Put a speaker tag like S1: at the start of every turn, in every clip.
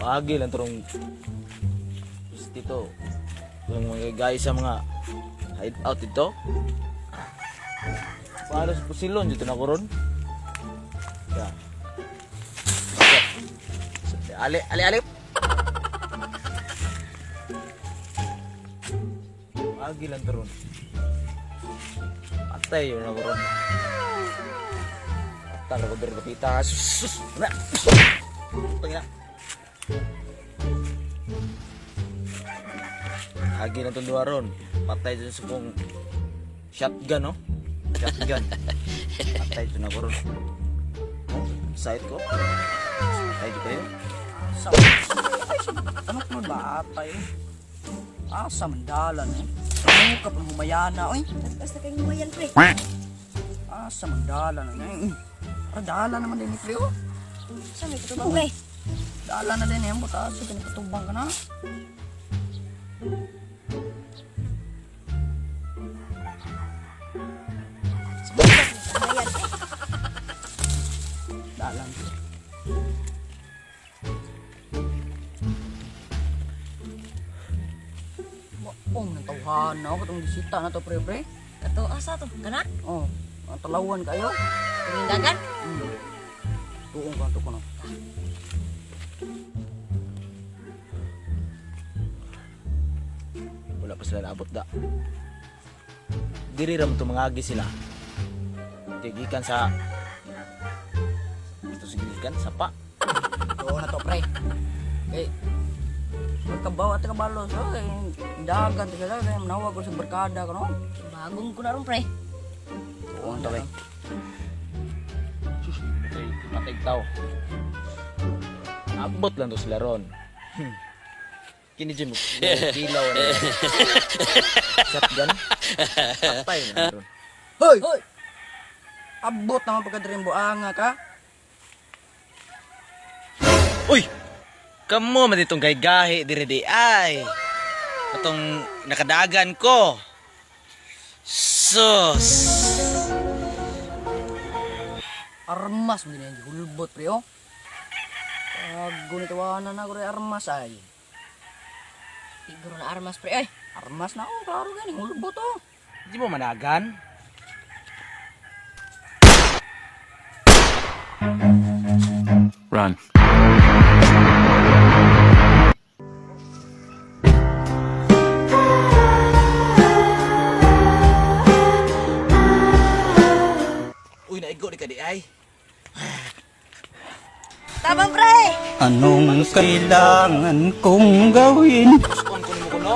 S1: Pagi lang turong dito. Yung mga guys sa mga hideout dito. Paano sa pusilon dito na ko ron? Yeah. Ali. Pagi lang turun. Patay yun na ko ron. Patay ko dari kapita. Sus. Tengah. Agi na itong dua ron. Patay dyan sa kong shotgun, no? Shotgun. Patay dyan ako ron. Oh, side ko. Side ko kayo.
S2: Ano ko ba atay? Asa mandalan eh. Ano ka pang humayana oy?
S3: Basta kayong humayan pre.
S2: Asa mandalan eh. Dala naman din ni pre oh.
S3: Saan may katubang pre?
S2: Dala na din eh. Butas sa pinapatubang ka na. Dalan. Nang tawhan na ako katong bisita na to pre.
S3: Kato asa to? Kana?
S2: Oh, ang talawan kayo.
S3: Tumindagan?
S2: Tuong ka to ko na.
S1: Wala pa sila naabot da. Diri ram to mangagi sila. Tigikan sa ito sigikan sa pa.
S2: Oo na to pre. Magkabaw at kabalo so dagan to sila kaya manawag ko sa barkada ko no.
S3: Bagong ko na ron pre.
S2: Oo na to pre.
S1: Sus, patay tao. Abot lang to sila ron. Kini dyan mo kilaw na. Shotgun. Patay na ron.
S2: Hoy! Abot naman pagkadaring buanga ka.
S1: Uy! Kamo man itong gahi dire di ay. Itong nakadagan ko. Sus.
S2: Armas mo din yung hulbot pre oh. Gunitawanan na ko rin armas ay.
S3: Siguro na armas pre. Ay!
S2: Armas na oh, klaro ganing hulbot oh.
S1: Di mo managan?
S4: Run.
S1: Uy, naigo di ka di ay.
S3: Tabang pre!
S2: Anong kailangan kong gawin
S1: Kuskon ko mo kuno.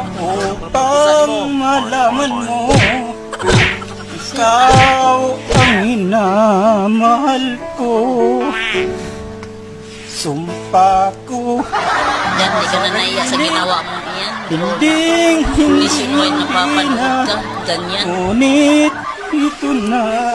S2: upang malaman mo ikaw ang minamahal ko? Sumpa ko
S3: Yan, di ka na naiya sa ginawa mo yan.
S2: hindi
S3: Isip mo yung napapanood ka. Ganyan.
S2: ngunit ito na